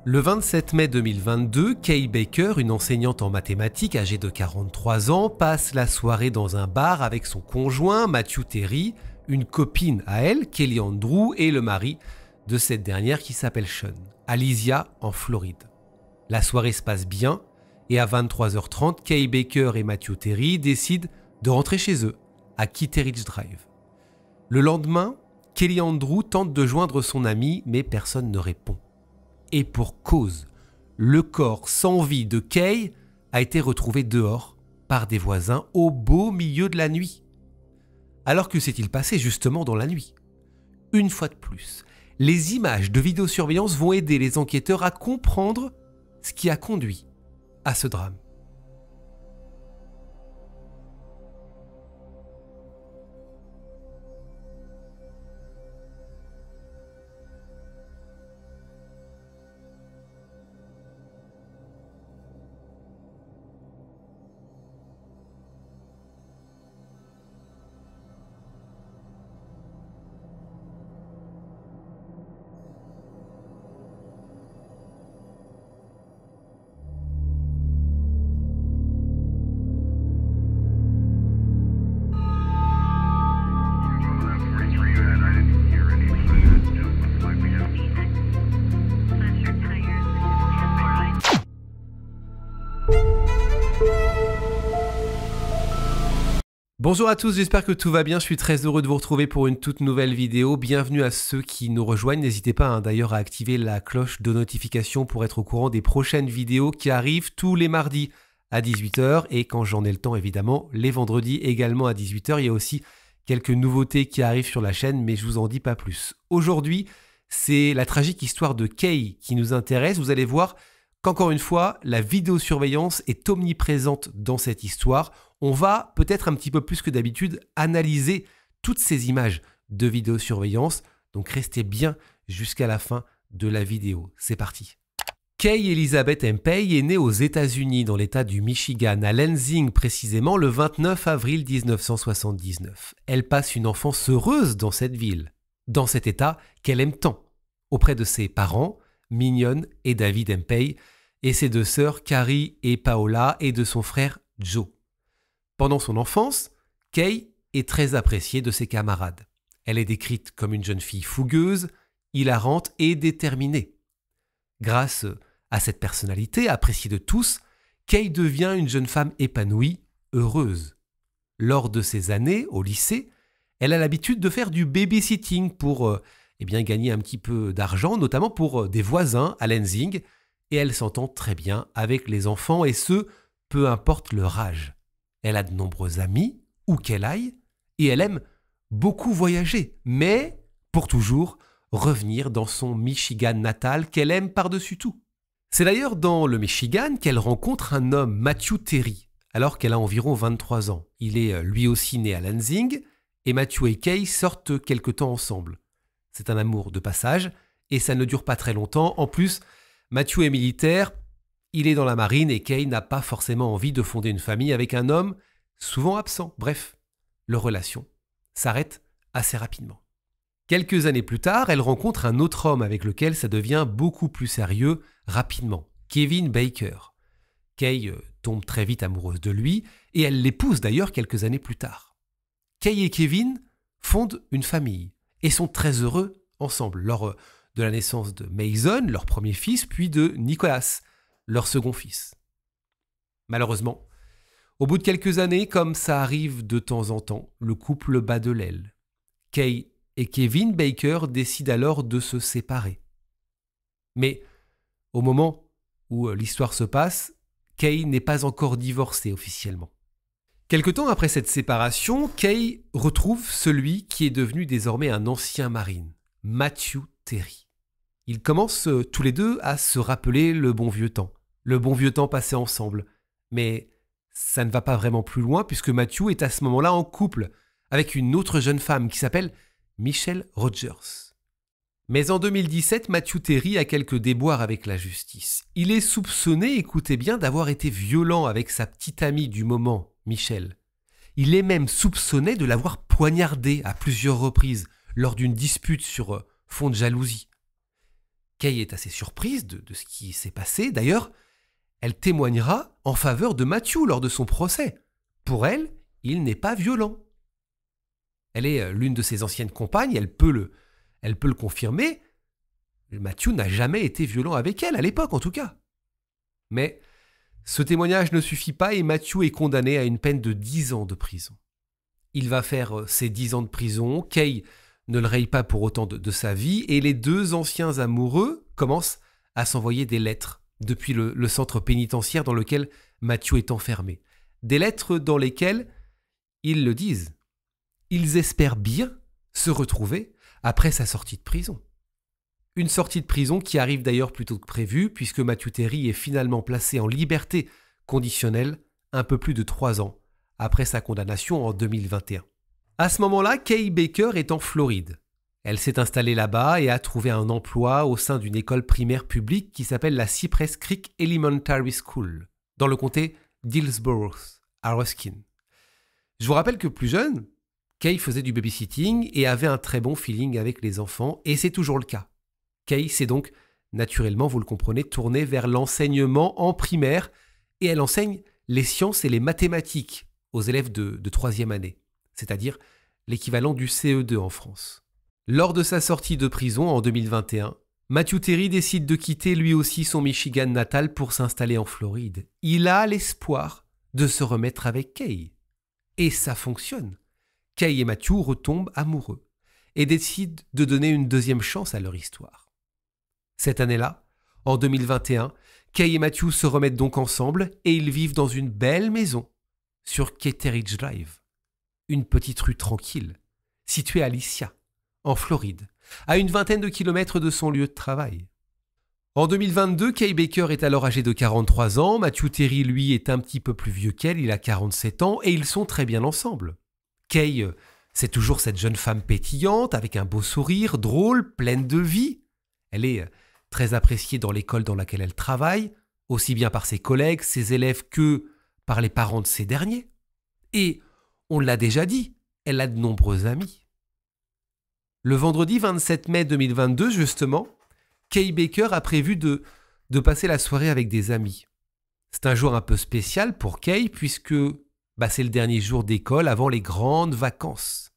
Le 27 mai 2022, Kay Baker, une enseignante en mathématiques âgée de 43 ans, passe la soirée dans un bar avec son conjoint Matthew Terry, une copine à elle, Kelly Andrew, et le mari de cette dernière qui s'appelle Sean, à Lysia, en Floride. La soirée se passe bien et à 23h30, Kay Baker et Matthew Terry décident de rentrer chez eux, à Kitteridge Drive. Le lendemain, Kelly Andrew tente de joindre son ami, mais personne ne répond. Et pour cause, le corps sans vie de Kay a été retrouvé dehors par des voisins au beau milieu de la nuit. Alors que s'est-il passé justement dans la nuit? Une fois de plus, les images de vidéosurveillance vont aider les enquêteurs à comprendre ce qui a conduit à ce drame. Bonjour à tous, j'espère que tout va bien, je suis très heureux de vous retrouver pour une toute nouvelle vidéo. Bienvenue à ceux qui nous rejoignent, n'hésitez pas d'ailleurs à activer la cloche de notification pour être au courant des prochaines vidéos qui arrivent tous les mardis à 18h et quand j'en ai le temps évidemment, les vendredis également à 18h. Il y a aussi quelques nouveautés qui arrivent sur la chaîne mais je vous en dis pas plus. Aujourd'hui, c'est la tragique histoire de Kay qui nous intéresse. Vous allez voir qu'encore une fois, la vidéosurveillance est omniprésente dans cette histoire. On va peut-être un petit peu plus que d'habitude analyser toutes ces images de vidéosurveillance. Donc restez bien jusqu'à la fin de la vidéo. C'est parti. Kay Elizabeth Empey est née aux États-Unis dans l'État du Michigan, à Lansing précisément, le 29 avril 1979. Elle passe une enfance heureuse dans cette ville, dans cet État qu'elle aime tant, auprès de ses parents, Mignon et David Empey, et ses deux sœurs Carrie et Paola, et de son frère Joe. Pendant son enfance, Kay est très appréciée de ses camarades. Elle est décrite comme une jeune fille fougueuse, hilarante et déterminée. Grâce à cette personnalité appréciée de tous, Kay devient une jeune femme épanouie, heureuse. Lors de ses années au lycée, elle a l'habitude de faire du babysitting pour gagner un petit peu d'argent, notamment pour des voisins à Lansing, et elle s'entend très bien avec les enfants, et ce, peu importe leur âge. Elle a de nombreux amis, où qu'elle aille, et elle aime beaucoup voyager, mais pour toujours revenir dans son Michigan natal qu'elle aime par-dessus tout. C'est d'ailleurs dans le Michigan qu'elle rencontre un homme, Matthew Terry, alors qu'elle a environ 23 ans. Il est lui aussi né à Lansing, et Matthew et Kay sortent quelque temps ensemble. C'est un amour de passage, et ça ne dure pas très longtemps. En plus, Matthew est militaire, il est dans la marine et Kay n'a pas forcément envie de fonder une famille avec un homme souvent absent. Bref, leur relation s'arrête assez rapidement. Quelques années plus tard, elle rencontre un autre homme avec lequel ça devient beaucoup plus sérieux rapidement, Kevin Baker. Kay tombe très vite amoureuse de lui et elle l'épouse d'ailleurs quelques années plus tard. Kay et Kevin fondent une famille et sont très heureux ensemble lors de la naissance de Mason, leur premier fils, puis de Nicholas, leur second fils. Malheureusement, au bout de quelques années, comme ça arrive de temps en temps, le couple bat de l'aile. Kay et Kevin Baker décident alors de se séparer. Mais au moment où l'histoire se passe, Kay n'est pas encore divorcée officiellement. Quelque temps après cette séparation, Kay retrouve celui qui est devenu désormais un ancien marine, Matthew Terry. Ils commencent tous les deux à se rappeler le bon vieux temps passé ensemble. Mais ça ne va pas vraiment plus loin puisque Matthew est à ce moment-là en couple avec une autre jeune femme qui s'appelle Michelle Rogers. Mais en 2017, Matthew Terry a quelques déboires avec la justice. Il est soupçonné, écoutez bien, d'avoir été violent avec sa petite amie du moment, Michelle. Il est même soupçonné de l'avoir poignardée à plusieurs reprises lors d'une dispute sur fond de jalousie. Kay est assez surprise de ce qui s'est passé. D'ailleurs, elle témoignera en faveur de Matthew lors de son procès. Pour elle, il n'est pas violent. Elle est l'une de ses anciennes compagnes, elle peut le confirmer. Matthew n'a jamais été violent avec elle, à l'époque en tout cas. Mais ce témoignage ne suffit pas et Matthew est condamné à une peine de 10 ans de prison. Il va faire ses 10 ans de prison, Kay ne le raye pas pour autant de sa vie et les deux anciens amoureux commencent à s'envoyer des lettres depuis le centre pénitentiaire dans lequel Matthew est enfermé. Des lettres dans lesquelles ils le disent. Ils espèrent bien se retrouver après sa sortie de prison. Une sortie de prison qui arrive d'ailleurs plus tôt que prévu puisque Matthew Terry est finalement placé en liberté conditionnelle un peu plus de 3 ans après sa condamnation en 2021. À ce moment-là, Kay Baker est en Floride. Elle s'est installée là-bas et a trouvé un emploi au sein d'une école primaire publique qui s'appelle la Cypress Creek Elementary School, dans le comté d'Hillsborough, à Ruskin. Je vous rappelle que plus jeune, Kay faisait du babysitting et avait un très bon feeling avec les enfants, et c'est toujours le cas. Kay s'est donc, naturellement, vous le comprenez, tournée vers l'enseignement en primaire, et elle enseigne les sciences et les mathématiques aux élèves de 3e année, c'est-à-dire l'équivalent du CE2 en France. Lors de sa sortie de prison en 2021, Matthew Terry décide de quitter lui aussi son Michigan natal pour s'installer en Floride. Il a l'espoir de se remettre avec Kay. Et ça fonctionne. Kay et Matthew retombent amoureux et décident de donner une deuxième chance à leur histoire. Cette année-là, en 2021, Kay et Matthew se remettent donc ensemble et ils vivent dans une belle maison sur Keteridge Drive, une petite rue tranquille, située à Alicia, en Floride, à une vingtaine de kilomètres de son lieu de travail. En 2022, Kay Baker est alors âgée de 43 ans, Matthew Terry, lui, est un petit peu plus vieux qu'elle, il a 47 ans, et ils sont très bien ensemble. Kay, c'est toujours cette jeune femme pétillante, avec un beau sourire, drôle, pleine de vie. Elle est très appréciée dans l'école dans laquelle elle travaille, aussi bien par ses collègues, ses élèves que par les parents de ces derniers. Et, on l'a déjà dit, elle a de nombreux amis. Le vendredi 27 mai 2022, justement, Kay Baker a prévu de passer la soirée avec des amis. C'est un jour un peu spécial pour Kay puisque c'est le dernier jour d'école avant les grandes vacances.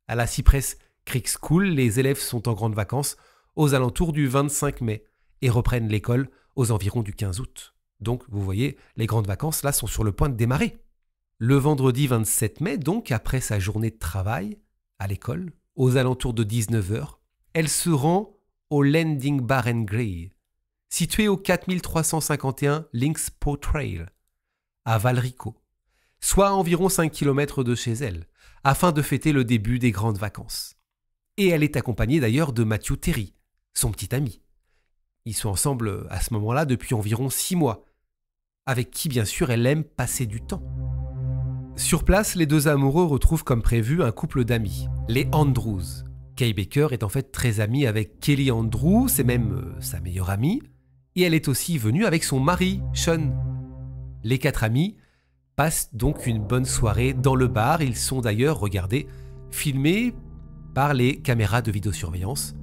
À la Cypress Creek School, les élèves sont en grandes vacances aux alentours du 25 mai et reprennent l'école aux environs du 15 août. Donc, vous voyez, les grandes vacances, là, sont sur le point de démarrer. Le vendredi 27 mai, donc, après sa journée de travail à l'école, aux alentours de 19h, elle se rend au Landing Bar and Grill, situé au 4351 Lynxport Trail, à Valrico, soit à environ 5 km de chez elle, afin de fêter le début des grandes vacances. Et elle est accompagnée d'ailleurs de Matthew Terry, son petit ami. Ils sont ensemble à ce moment-là depuis environ 6 mois, avec qui bien sûr elle aime passer du temps. Sur place, les deux amoureux retrouvent comme prévu un couple d'amis, les Andrews. Kay Baker est en fait très amie avec Kelly Andrews, c'est même sa meilleure amie, et elle est aussi venue avec son mari, Sean. Les 4 amis passent donc une bonne soirée dans le bar, ils sont d'ailleurs, regardez, filmés par les caméras de vidéosurveillance,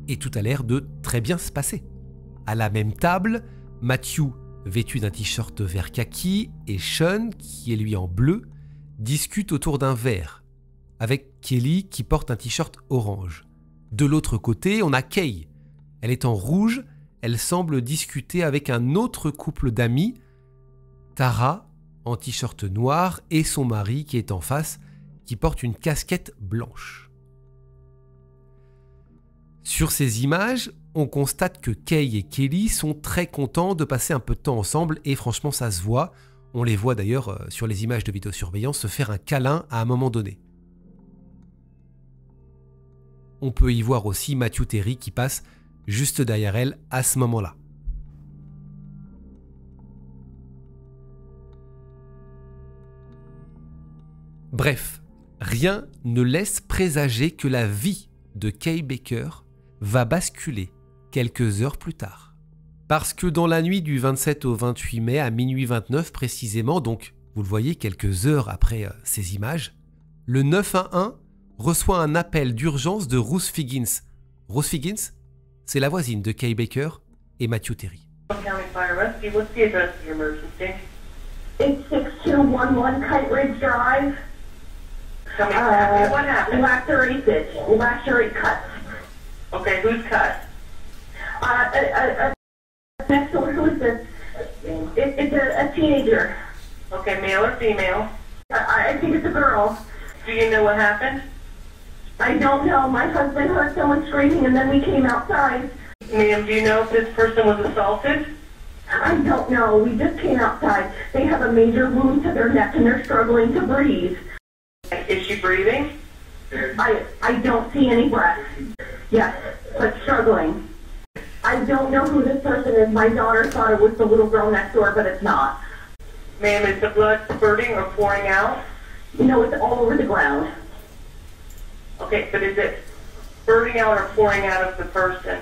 et tout a l'air de très bien se passer. À la même table, Matthew, vêtu d'un t-shirt vert kaki, et Sean, qui est lui en bleu, discutent autour d'un verre, avec Kelly qui porte un t-shirt orange. De l'autre côté, on a Kay. Elle est en rouge, elle semble discuter avec un autre couple d'amis, Tara, en t-shirt noir, et son mari qui est en face, qui porte une casquette blanche. Sur ces images, on constate que Kay et Kelly sont très contents de passer un peu de temps ensemble, et franchement ça se voit. On les voit d'ailleurs sur les images de vidéosurveillance se faire un câlin à un moment donné. On peut y voir aussi Matthew Terry qui passe juste derrière elle à ce moment-là. Bref, rien ne laisse présager que la vie de Kay Baker va basculer quelques heures plus tard. Parce que dans la nuit du 27 au 28 mai à minuit 29 précisément, donc vous le voyez quelques heures après ces images, le 911 reçoit un appel d'urgence de Ruth Figgins. Ruth Figgins, C'est la voisine de Kay Baker et Matthew Terry. County Fire Rescue, what's the address of your emergency? It's 6211 Kite Ridge Drive. Tell me what happened. Lacerate cuts. Okay, who's cut? Next door, who is this? It's a teenager. Okay, male or female? I think it's a girl. Do you know what happened? I don't know. My husband heard someone screaming and then we came outside. Ma'am, do you know if this person was assaulted? I don't know. We just came outside. They have a major wound to their neck and they're struggling to breathe. Is she breathing? I don't see any breath. Yes, but struggling. I don't know who this person is. My daughter thought it was the little girl next door, but it's not. Ma'am, is the blood spurting or pouring out? No, it's all over the ground. Okay, but is it spurting out or pouring out of the person?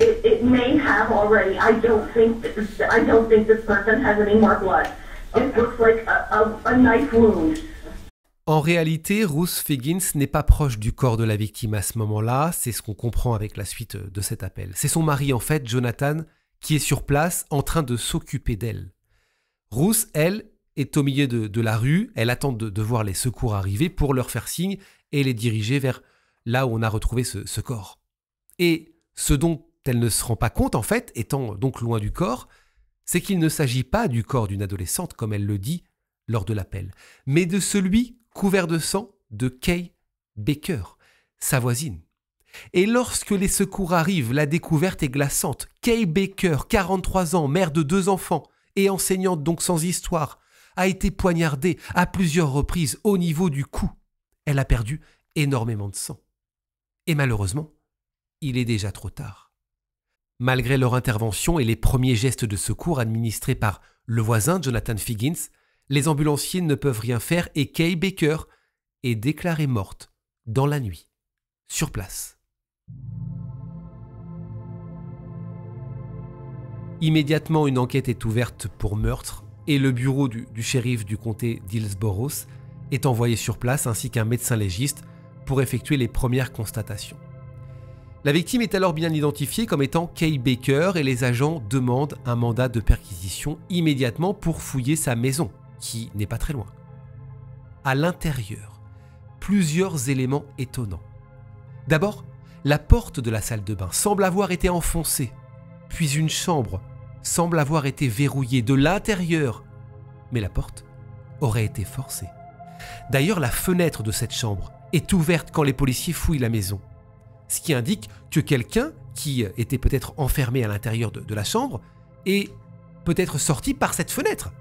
It may have already. I don't think this person has any more blood. It looks like a knife wound. En réalité, Ruth Figgins n'est pas proche du corps de la victime à ce moment-là, c'est ce qu'on comprend avec la suite de cet appel. C'est son mari en fait, Jonathan, qui est sur place en train de s'occuper d'elle. Ruth, elle, est au milieu de la rue, elle attend de voir les secours arriver pour leur faire signe et les diriger vers là où on a retrouvé ce corps. Et ce dont elle ne se rend pas compte en fait, étant donc loin du corps, c'est qu'il ne s'agit pas du corps d'une adolescente comme elle le dit lors de l'appel, mais de celui couvert de sang de Kay Baker, sa voisine. Et lorsque les secours arrivent, la découverte est glaçante. Kay Baker, 43 ans, mère de 2 enfants et enseignante donc sans histoire, a été poignardée à plusieurs reprises au niveau du cou. Elle a perdu énormément de sang. Et malheureusement, il est déjà trop tard. Malgré leur intervention et les premiers gestes de secours administrés par le voisin Jonathan Figgins, les ambulanciers ne peuvent rien faire et Kay Baker est déclarée morte dans la nuit, sur place. Immédiatement, une enquête est ouverte pour meurtre et le bureau du shérif du comté d'Hillsborough est envoyé sur place ainsi qu'un médecin légiste pour effectuer les premières constatations. La victime est alors bien identifiée comme étant Kay Baker et les agents demandent un mandat de perquisition immédiatement pour fouiller sa maison, qui n'est pas très loin. À l'intérieur, plusieurs éléments étonnants. D'abord, la porte de la salle de bain semble avoir été enfoncée, puis une chambre semble avoir été verrouillée de l'intérieur, mais la porte aurait été forcée. D'ailleurs, la fenêtre de cette chambre est ouverte quand les policiers fouillent la maison, ce qui indique que quelqu'un qui était peut-être enfermé à l'intérieur de la chambre est peut-être sorti par cette fenêtre.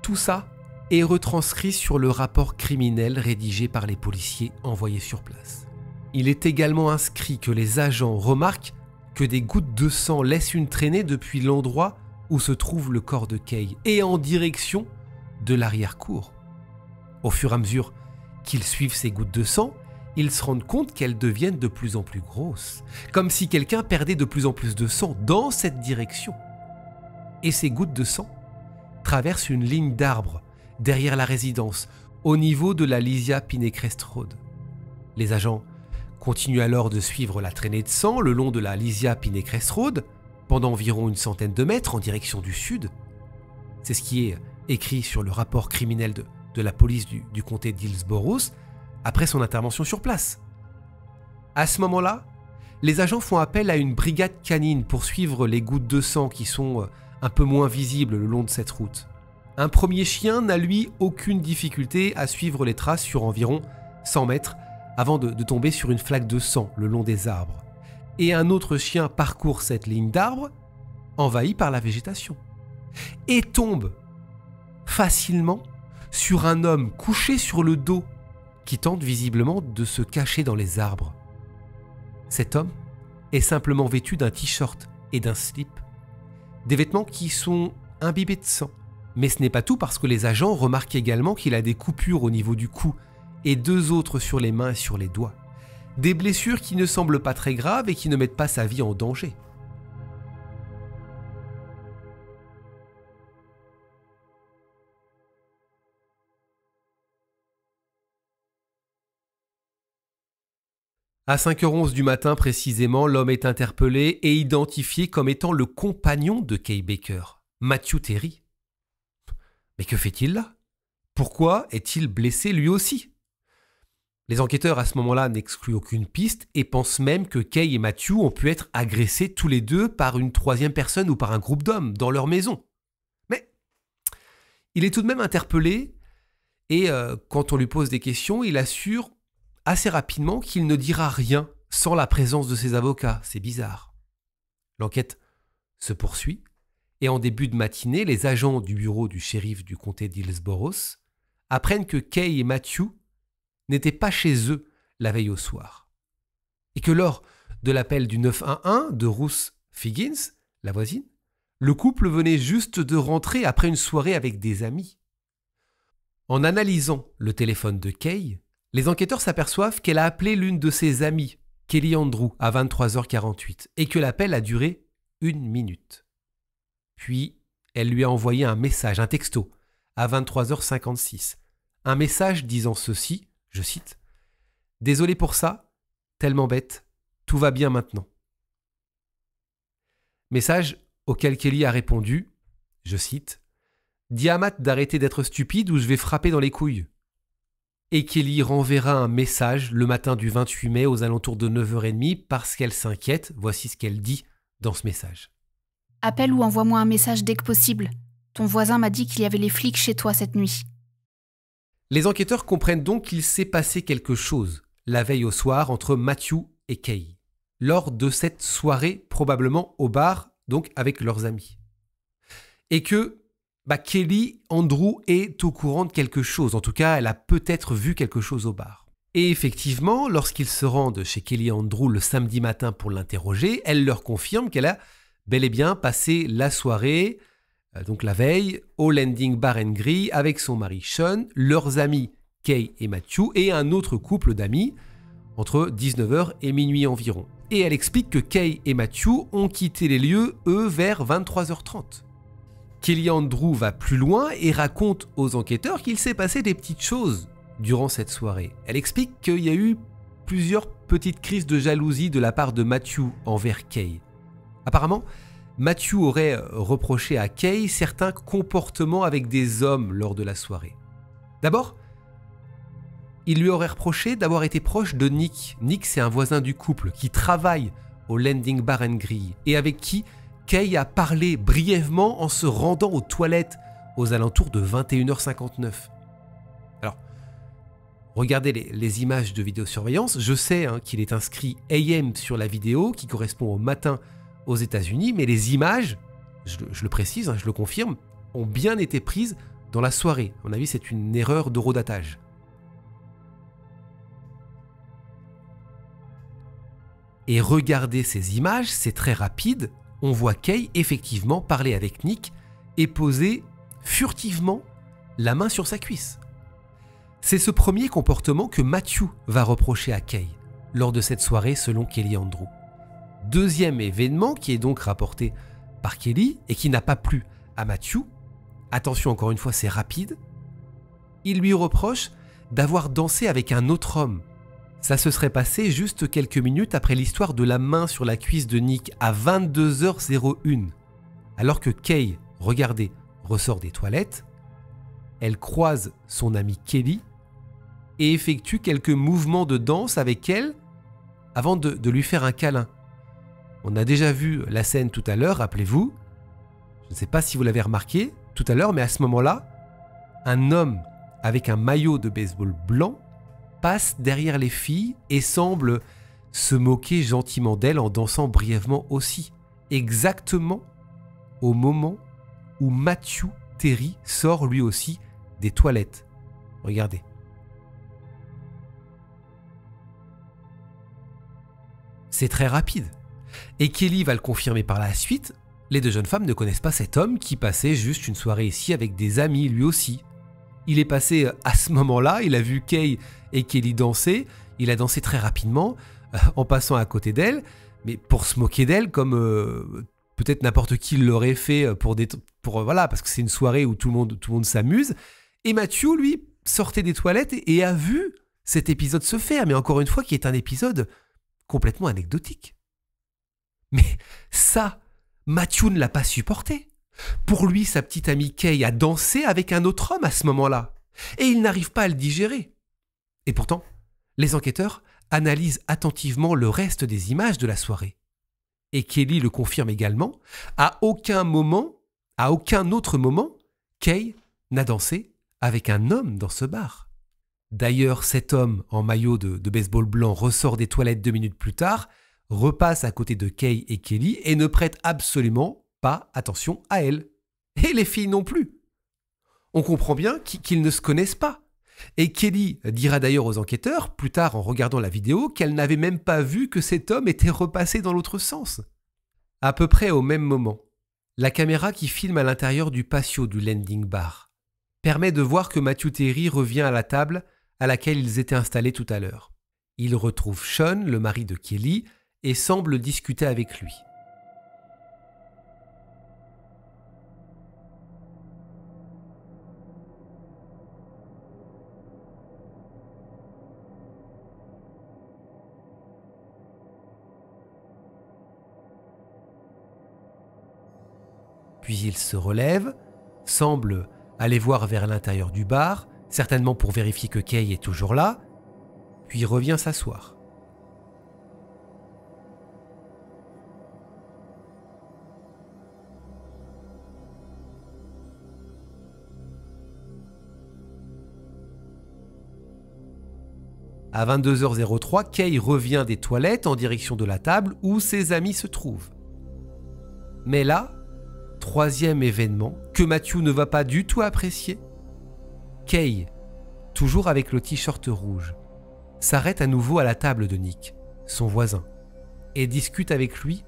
Tout ça est retranscrit sur le rapport criminel rédigé par les policiers envoyés sur place. Il est également inscrit que les agents remarquent que des gouttes de sang laissent une traînée depuis l'endroit où se trouve le corps de Kay et en direction de l'arrière-cour. Au fur et à mesure qu'ils suivent ces gouttes de sang, ils se rendent compte qu'elles deviennent de plus en plus grosses, comme si quelqu'un perdait de plus en plus de sang dans cette direction. Et ces gouttes de sang traversent une ligne d'arbres derrière la résidence, au niveau de la Lysia Pinecrest Road. Les agents continuent alors de suivre la traînée de sang le long de la Lysia Pinecrest Road, pendant environ une centaine de mètres en direction du sud. C'est ce qui est écrit sur le rapport criminel de la police du comté d'Hillsborough après son intervention sur place. À ce moment-là, les agents font appel à une brigade canine pour suivre les gouttes de sang qui sont un peu moins visibles le long de cette route. Un premier chien n'a lui aucune difficulté à suivre les traces sur environ 100 mètres avant de tomber sur une flaque de sang le long des arbres. Et un autre chien parcourt cette ligne d'arbres, envahi par la végétation, et tombe facilement sur un homme couché sur le dos qui tente visiblement de se cacher dans les arbres. Cet homme est simplement vêtu d'un t-shirt et d'un slip, des vêtements qui sont imbibés de sang. Mais ce n'est pas tout parce que les agents remarquent également qu'il a des coupures au niveau du cou et 2 autres sur les mains et sur les doigts. Des blessures qui ne semblent pas très graves et qui ne mettent pas sa vie en danger. À 5h11 du matin précisément, l'homme est interpellé et identifié comme étant le compagnon de Kay Baker, Matthew Terry. Mais que fait-il là? Pourquoi est-il blessé lui aussi? Les enquêteurs à ce moment-là n'excluent aucune piste et pensent même que Kay et Matthew ont pu être agressés tous les deux par une troisième personne ou par un groupe d'hommes dans leur maison. Mais il est tout de même interpellé et quand on lui pose des questions, il assure assez rapidement qu'il ne dira rien sans la présence de ses avocats. C'est bizarre. L'enquête se poursuit et en début de matinée, les agents du bureau du shérif du comté d'Hillsborough apprennent que Kay et Matthew n'étaient pas chez eux la veille au soir. Et que lors de l'appel du 911 de Ruth Figgins, la voisine, le couple venait juste de rentrer après une soirée avec des amis. En analysant le téléphone de Kay, les enquêteurs s'aperçoivent qu'elle a appelé l'une de ses amies, Kelly Andrew, à 23h48, et que l'appel a duré 1 minute. Puis, elle lui a envoyé un message, un texto, à 23h56. Un message disant ceci, je cite, « Désolé pour ça, tellement bête, tout va bien maintenant. » Message auquel Kelly a répondu, je cite, « Dis à Matt d'arrêter d'être stupide ou je vais frapper dans les couilles. » Et Kelly renverra un message le matin du 28 mai aux alentours de 9h30 parce qu'elle s'inquiète. Voici ce qu'elle dit dans ce message. « Appelle ou envoie-moi un message dès que possible. Ton voisin m'a dit qu'il y avait les flics chez toi cette nuit. » Les enquêteurs comprennent donc qu'il s'est passé quelque chose la veille au soir entre Matthew et Kay, lors de cette soirée probablement au bar, donc avec leurs amis. Et que Kelly Andrew est au courant de quelque chose, en tout cas elle a peut-être vu quelque chose au bar. Et effectivement, lorsqu'ils se rendent chez Kelly Andrew le samedi matin pour l'interroger, elle leur confirme qu'elle a bel et bien passé la soirée, donc la veille, au Landing Bar & Grill avec son mari Sean, leurs amis Kay et Matthew et un autre couple d'amis entre 19h et minuit environ. Et elle explique que Kay et Matthew ont quitté les lieux, eux, vers 23h30. Kelly Andrew va plus loin et raconte aux enquêteurs qu'il s'est passé des petites choses durant cette soirée. Elle explique qu'il y a eu plusieurs petites crises de jalousie de la part de Matthew envers Kay. Apparemment, Matthew aurait reproché à Kay certains comportements avec des hommes lors de la soirée. D'abord, il lui aurait reproché d'avoir été proche de Nick. Nick, c'est un voisin du couple qui travaille au Landing Bar & Grill et avec qui Kay a parlé brièvement en se rendant aux toilettes aux alentours de 21h59. Alors, regardez les images de vidéosurveillance. Je sais qu'il est inscrit AM sur la vidéo qui correspond au matin aux États-Unis, mais les images, je le précise, je le confirme, ont bien été prises dans la soirée. À mon avis, c'est une erreur d'horodatage. Et regardez ces images, c'est très rapide. On voit Kay effectivement parler avec Nick et poser furtivement la main sur sa cuisse. C'est ce premier comportement que Matthew va reprocher à Kay lors de cette soirée selon Kelly Andrew. Deuxième événement qui est donc rapporté par Kelly et qui n'a pas plu à Matthew, attention encore une fois c'est rapide, il lui reproche d'avoir dansé avec un autre homme. Ça se serait passé juste quelques minutes après l'histoire de la main sur la cuisse de Nick à 22h01. Alors que Kay, regardez, ressort des toilettes, elle croise son amie Kelly et effectue quelques mouvements de danse avec elle avant de lui faire un câlin. On a déjà vu la scène tout à l'heure, rappelez-vous. Je ne sais pas si vous l'avez remarqué tout à l'heure, mais à ce moment-là, un homme avec un maillot de baseball blanc passe derrière les filles et semble se moquer gentiment d'elles en dansant brièvement aussi, exactement au moment où Matthew Terry sort lui aussi des toilettes. Regardez. C'est très rapide. Et Kelly va le confirmer par la suite, les deux jeunes femmes ne connaissent pas cet homme qui passait juste une soirée ici avec des amis lui aussi. Il est passé à ce moment-là, il a vu Kay et Kelly danser, il a dansé très rapidement en passant à côté d'elle, mais pour se moquer d'elle comme peut-être n'importe qui l'aurait fait voilà, parce que c'est une soirée où tout le monde s'amuse. Et Matthew, lui, sortait des toilettes et a vu cet épisode se faire, mais encore une fois qui est un épisode complètement anecdotique. Mais ça, Matthew ne l'a pas supporté. Pour lui, sa petite amie Kay a dansé avec un autre homme à ce moment-là, et il n'arrive pas à le digérer. Et pourtant, les enquêteurs analysent attentivement le reste des images de la soirée. Et Kelly le confirme également, à aucun autre moment, Kay n'a dansé avec un homme dans ce bar. D'ailleurs, cet homme en maillot de baseball blanc ressort des toilettes 2 minutes plus tard, repasse à côté de Kay et Kelly et ne prête absolument pas attention à elle. Et les filles non plus. On comprend bien qu'ils ne se connaissent pas. Et Kelly dira d'ailleurs aux enquêteurs, plus tard en regardant la vidéo, qu'elle n'avait même pas vu que cet homme était repassé dans l'autre sens. À peu près au même moment, la caméra qui filme à l'intérieur du patio du Landing Bar permet de voir que Matthew Terry revient à la table à laquelle ils étaient installés tout à l'heure. Il retrouve Sean, le mari de Kelly, et semble discuter avec lui. Puis il se relève, semble aller voir vers l'intérieur du bar, certainement pour vérifier que Kay est toujours là, puis revient s'asseoir. À 22h03, Kay revient des toilettes en direction de la table où ses amis se trouvent. Mais là, troisième événement que Matthew ne va pas du tout apprécier. Kay, toujours avec le t-shirt rouge, s'arrête à nouveau à la table de Nick, son voisin, et discute avec lui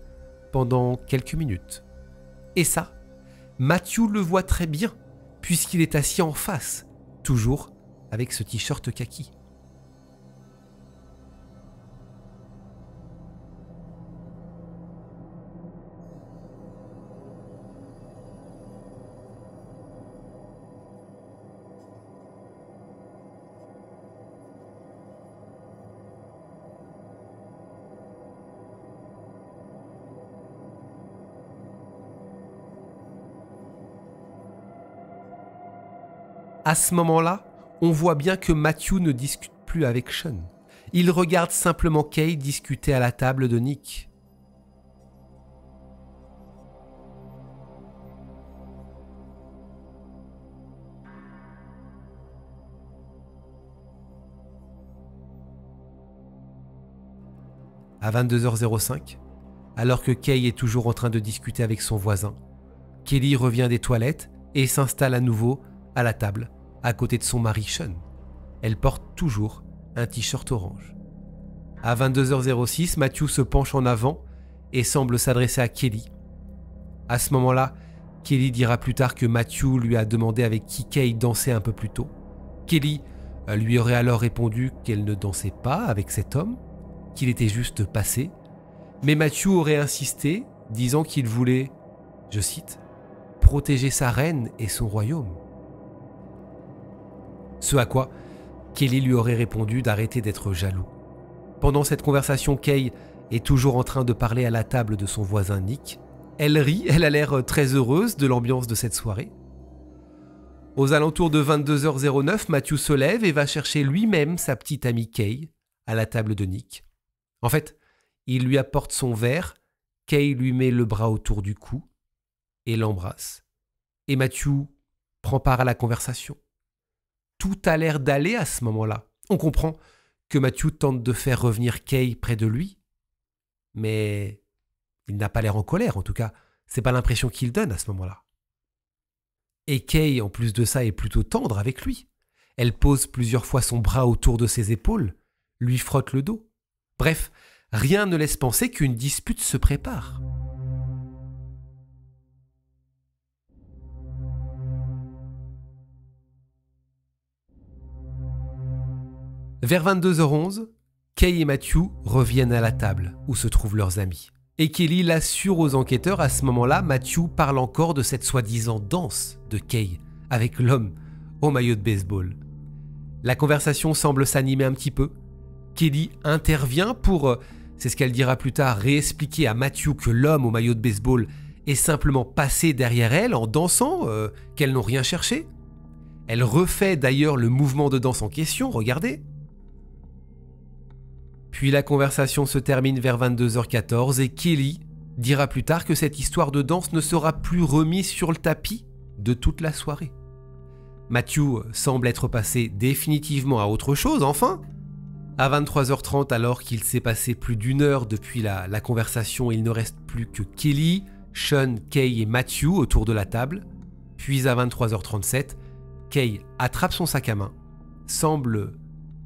pendant quelques minutes. Et ça, Matthew le voit très bien, puisqu'il est assis en face, toujours avec ce t-shirt kaki. À ce moment-là, on voit bien que Matthew ne discute plus avec Sean. Il regarde simplement Kay discuter à la table de Nick. À 22h05, alors que Kay est toujours en train de discuter avec son voisin, Kelly revient des toilettes et s'installe à nouveau à la table, à côté de son mari Sean. Elle porte toujours un t-shirt orange. À 22h06, Matthew se penche en avant et semble s'adresser à Kelly. À ce moment-là, Kelly dira plus tard que Matthew lui a demandé avec qui Kay dansait un peu plus tôt. Kelly lui aurait alors répondu qu'elle ne dansait pas avec cet homme, qu'il était juste passé, mais Matthew aurait insisté, disant qu'il voulait, je cite, « protéger sa reine et son royaume ». Ce à quoi Kelly lui aurait répondu d'arrêter d'être jaloux. Pendant cette conversation, Kay est toujours en train de parler à la table de son voisin Nick. Elle rit, elle a l'air très heureuse de l'ambiance de cette soirée. Aux alentours de 22h09, Matthew se lève et va chercher lui-même sa petite amie Kay à la table de Nick. En fait, il lui apporte son verre, Kay lui met le bras autour du cou et l'embrasse. Et Matthew prend part à la conversation. Tout a l'air d'aller à ce moment-là. On comprend que Matthew tente de faire revenir Kay près de lui, mais il n'a pas l'air en colère, en tout cas, c'est pas l'impression qu'il donne à ce moment-là. Et Kay, en plus de ça, est plutôt tendre avec lui. Elle pose plusieurs fois son bras autour de ses épaules, lui frotte le dos. Bref, rien ne laisse penser qu'une dispute se prépare. Vers 22h11, Kay et Matthew reviennent à la table où se trouvent leurs amis. Et Kelly l'assure aux enquêteurs, à ce moment-là, Matthew parle encore de cette soi-disant danse de Kay avec l'homme au maillot de baseball. La conversation semble s'animer un petit peu. Kelly intervient pour C'est ce qu'elle dira plus tard, réexpliquer à Matthew que l'homme au maillot de baseball est simplement passé derrière elle en dansant, qu'elles n'ont rien cherché. Elle refait d'ailleurs le mouvement de danse en question, regardez. Puis la conversation se termine vers 22h14 et Kelly dira plus tard que cette histoire de danse ne sera plus remise sur le tapis de toute la soirée. Matthew semble être passé définitivement à autre chose, enfin. À 23h30, alors qu'il s'est passé plus d'une heure depuis la conversation, il ne reste plus que Kelly, Sean, Kay et Matthew autour de la table. Puis à 23h37, Kay attrape son sac à main, semble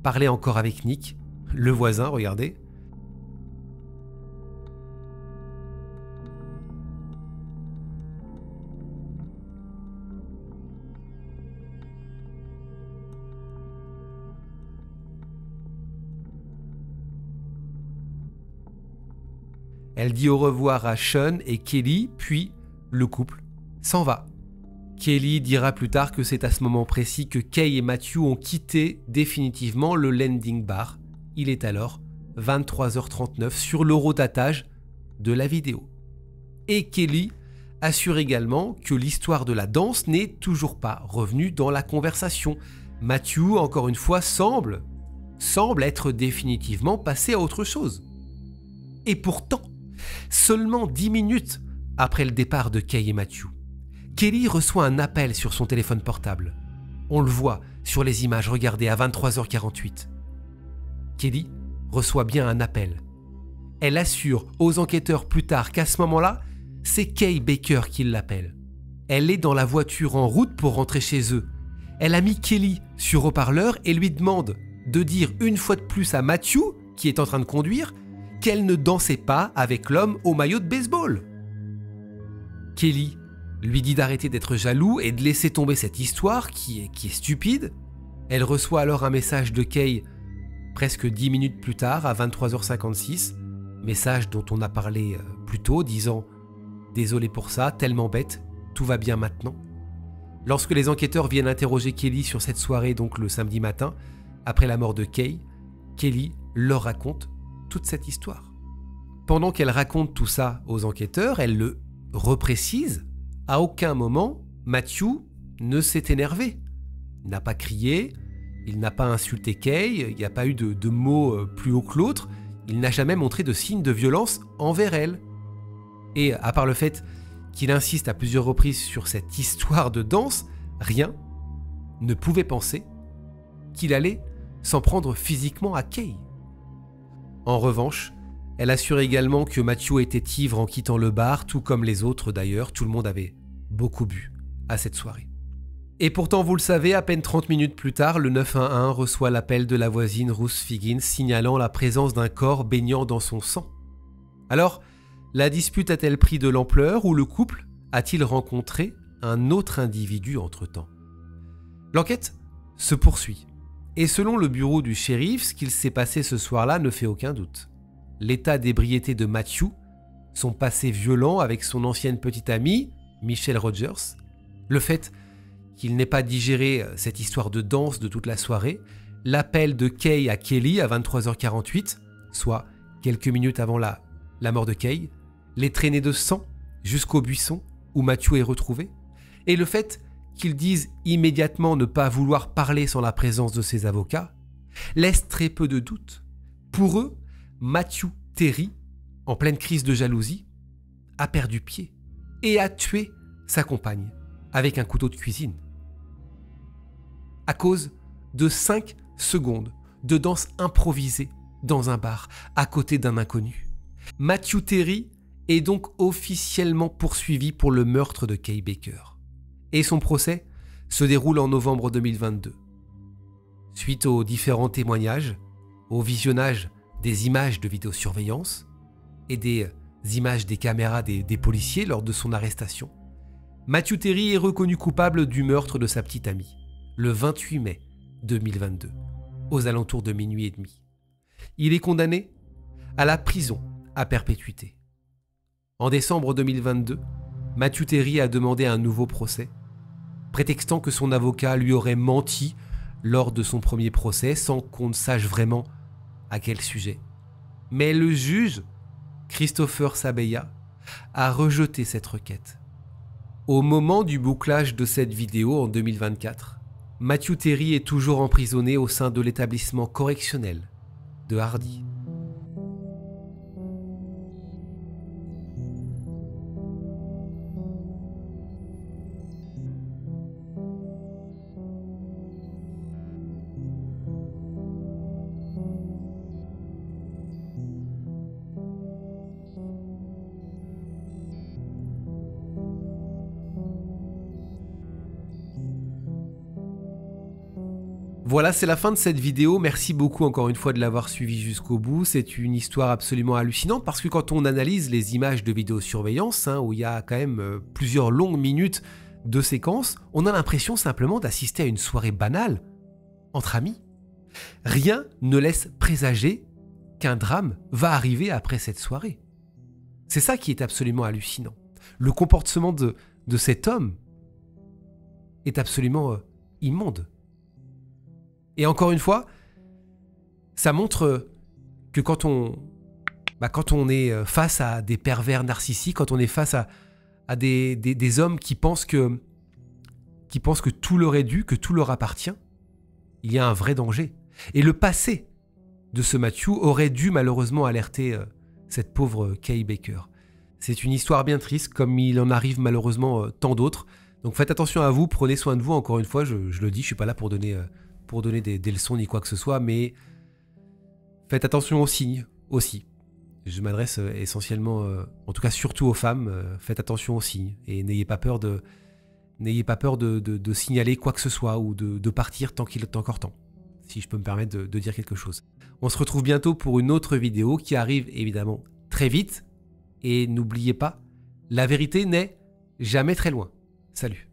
parler encore avec Nick, le voisin, regardez. Elle dit au revoir à Sean et Kelly, puis le couple s'en va. Kelly dira plus tard que c'est à ce moment précis que Kay et Matthew ont quitté définitivement le landing bar. Il est alors 23h39 sur l'horodatage de la vidéo. Et Kelly assure également que l'histoire de la danse n'est toujours pas revenue dans la conversation. Matthew, encore une fois, semble être définitivement passé à autre chose. Et pourtant, seulement 10 minutes après le départ de Kay et Matthew, Kelly reçoit un appel sur son téléphone portable. On le voit sur les images, regardez, à 23h48. Kelly reçoit bien un appel. Elle assure aux enquêteurs plus tard qu'à ce moment-là, c'est Kay Baker qui l'appelle. Elle est dans la voiture en route pour rentrer chez eux. Elle a mis Kelly sur haut-parleur et lui demande de dire une fois de plus à Matthew, qui est en train de conduire, qu'elle ne dansait pas avec l'homme au maillot de baseball. Kelly lui dit d'arrêter d'être jaloux et de laisser tomber cette histoire qui est stupide. Elle reçoit alors un message de Kay presque 10 minutes plus tard, à 23h56, message dont on a parlé plus tôt, disant « Désolé pour ça, tellement bête, tout va bien maintenant ». Lorsque les enquêteurs viennent interroger Kelly sur cette soirée, donc le samedi matin, après la mort de Kay, Kelly leur raconte toute cette histoire. Pendant qu'elle raconte tout ça aux enquêteurs, elle le reprécise, à aucun moment, Matthew ne s'est énervé. Il n'a pas crié, il n'a pas insulté Kay, il n'y a pas eu de mots plus haut que l'autre, il n'a jamais montré de signe de violence envers elle. Et à part le fait qu'il insiste à plusieurs reprises sur cette histoire de danse, rien ne pouvait penser qu'il allait s'en prendre physiquement à Kay. En revanche, elle assure également que Matthew était ivre en quittant le bar, tout comme les autres d'ailleurs, tout le monde avait beaucoup bu à cette soirée. Et pourtant, vous le savez, à peine 30 minutes plus tard, le 911 reçoit l'appel de la voisine Ruth Figgins signalant la présence d'un corps baignant dans son sang. Alors, la dispute a-t-elle pris de l'ampleur ou le couple a-t-il rencontré un autre individu entre-temps? L'enquête se poursuit. Et selon le bureau du shérif, ce qu'il s'est passé ce soir-là ne fait aucun doute. L'état d'ébriété de Matthew, son passé violent avec son ancienne petite amie, Michelle Rogers, le fait qu'il n'ait pas digéré cette histoire de danse de toute la soirée, l'appel de Kay à Kelly à 23h48, soit quelques minutes avant la mort de Kay, les traînées de sang jusqu'au buisson où Matthew est retrouvé, et le fait qu'ils disent immédiatement ne pas vouloir parler sans la présence de ses avocats, laisse très peu de doute. Pour eux, Matthew Terry, en pleine crise de jalousie, a perdu pied et a tué sa compagne avec un couteau de cuisine. À cause de 5 secondes de danse improvisée dans un bar à côté d'un inconnu. Matthew Terry est donc officiellement poursuivi pour le meurtre de Kay Baker. Et son procès se déroule en novembre 2022. Suite aux différents témoignages, au visionnage des images de vidéosurveillance et des images des caméras des policiers lors de son arrestation, Matthew Terry est reconnu coupable du meurtre de sa petite amie, le 28 mai 2022, aux alentours de minuit et demi. Il est condamné à la prison à perpétuité. En décembre 2022, Matthew Terry a demandé un nouveau procès, prétextant que son avocat lui aurait menti lors de son premier procès sans qu'on ne sache vraiment à quel sujet. Mais le juge, Christopher Sabeya, a rejeté cette requête. Au moment du bouclage de cette vidéo en 2024, Matthew Terry est toujours emprisonné au sein de l'établissement correctionnel de Hardy. Voilà, c'est la fin de cette vidéo. Merci beaucoup encore une fois de l'avoir suivi jusqu'au bout. C'est une histoire absolument hallucinante parce que quand on analyse les images de vidéosurveillance, où il y a quand même plusieurs longues minutes de séquences, on a l'impression simplement d'assister à une soirée banale entre amis. Rien ne laisse présager qu'un drame va arriver après cette soirée. C'est ça qui est absolument hallucinant. Le comportement de cet homme est absolument immonde. Et encore une fois, ça montre que quand on est face à des pervers narcissiques, quand on est face à des hommes qui pensent que tout leur est dû, que tout leur appartient, il y a un vrai danger. Et le passé de ce Matthew aurait dû malheureusement alerter cette pauvre Kay Baker. C'est une histoire bien triste, comme il en arrive malheureusement tant d'autres. Donc faites attention à vous, prenez soin de vous. Encore une fois, je le dis, je ne suis pas là pour donner des leçons ni quoi que ce soit, mais faites attention aux signes aussi. Je m'adresse essentiellement, en tout cas surtout aux femmes, faites attention aux signes et n'ayez pas peur de signaler quoi que ce soit ou de partir tant qu'il est encore temps, si je peux me permettre de dire quelque chose. On se retrouve bientôt pour une autre vidéo qui arrive évidemment très vite et n'oubliez pas, la vérité n'est jamais très loin. Salut.